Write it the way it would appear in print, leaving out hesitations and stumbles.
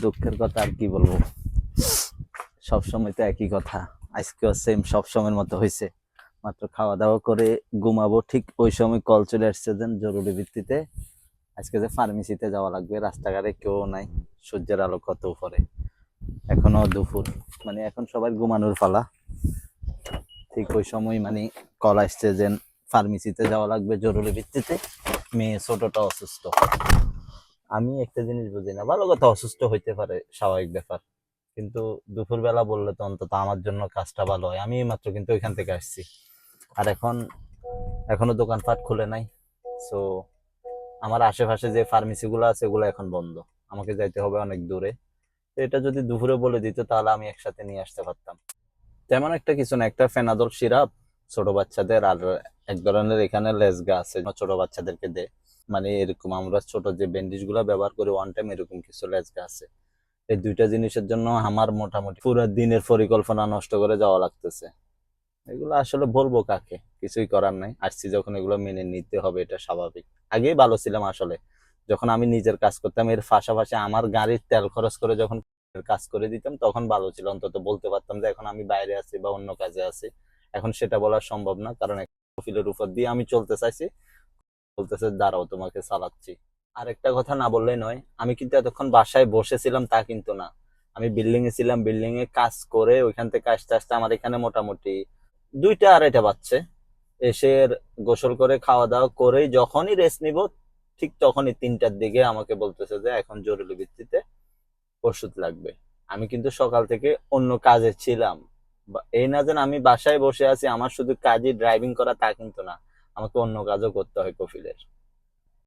দুঃখের কথা আর কি বলবো, সবসময় তো একই কথা। আজকেও সেম সব সময়ের মতো হয়েছে। মাত্র খাওয়া দাওয়া করে ঘুমাবো, ঠিক ওই সময় কল চলে আসছে যে জরুরি ভিত্তিতে আজকে যে ফার্মেসিতে যাওয়া লাগবে। রাস্তাঘাটে কেউ নাই, সূর্যের আলো কত উপরে, এখনো দুপুর, মানে এখন সবাই ঘুমানোর পালা। ঠিক ওই সময় মানে কল আসছে যে ফার্মেসিতে যাওয়া লাগবে জরুরি ভিত্তিতে, মেয়ে ছোটটা অসুস্থ। আমি একটা জিনিস বুঝি না, ভালো কথা অসুস্থ হইতে পারে, স্বাভাবিক ব্যাপার, কিন্তু দুপুর বেলা বললে তো অন্তত আমার জন্য কাজটা ভালো হয়। আমি মাত্র কিন্তু ওইখান থেকে আসছি, আর এখনো দোকানপাট খুলে নাই। সো আমার আশেপাশে যে ফার্মেসি গুলো আছে ওগুলো এখন বন্ধ, আমাকে যাইতে হবে অনেক দূরে। তো এটা যদি দুপুরে বলে দিত তাহলে আমি একসাথে নিয়ে আসতে পারতাম। তেমন একটা কিছু না, একটা ফেনাদল সিরাপ ছোট বাচ্চাদের, আর এক ধরনের এখানে লেসগা আছে ছোট বাচ্চাদেরকে দেয়। মানে এরকম আমরা ছোট যে ব্যান্ডেজ গুলা ব্যবহার করি ওয়ান টাইম, এরকম কিছু লেসগা আছে। এই দুইটা জিনিসের জন্য আমার মোটামুটি পুরো দিনের পরিকল্পনা নষ্ট করে যাওয়া লাগতেছে। এগুলো আসলে বলবো কাকে, কিছুই করার নাই, আসছি যখন এগুলো মেনে নিতে হবে, এটা স্বাভাবিক। আগেই ভালো ছিলাম আসলে, যখন আমি নিজের কাজ করতাম, এর পাশাপাশি আমার গাড়ির তেল খরচ করে যখন কাজ করে দিতাম তখন ভালো ছিল, অন্তত বলতে পারতাম যে এখন আমি বাইরে আছি বা অন্য কাজে আছি। এখন সেটা বলা সম্ভব না, কারণ প্রোফাইলের উপর দিয়ে আমি চলতে চাইছি, বলতেছে দাঁড়াও তোমাকে চালাচ্ছি। আর একটা কথা না বললেই নয়, আমি কিন্তু এতক্ষণ বাসায় বসেছিলাম তা কিন্তু না, আমি বিল্ডিং এ ছিলাম, বিল্ডিং এ কাজ করে ওইখান থেকে আসতে আসতে আমার এখানে মোটামুটি 2টা 2:30 বাজছে। এসে গোসল করে খাওয়া দাওয়া করে যখনই রেস্ট নিব, ঠিক তখনই 3টার দিকে আমাকে বলতেছে যে এখন জরুরি ভিত্তিতে ওষুধ লাগবে। আমি কিন্তু সকাল থেকে অন্য কাজে ছিলাম। এই না যে আমি বাসায় বসে আছি, আমার শুধু কাজই ড্রাইভিং করা তা কিন্তু না, আমাকে অন্য কাজও করতে হয় কফিলের।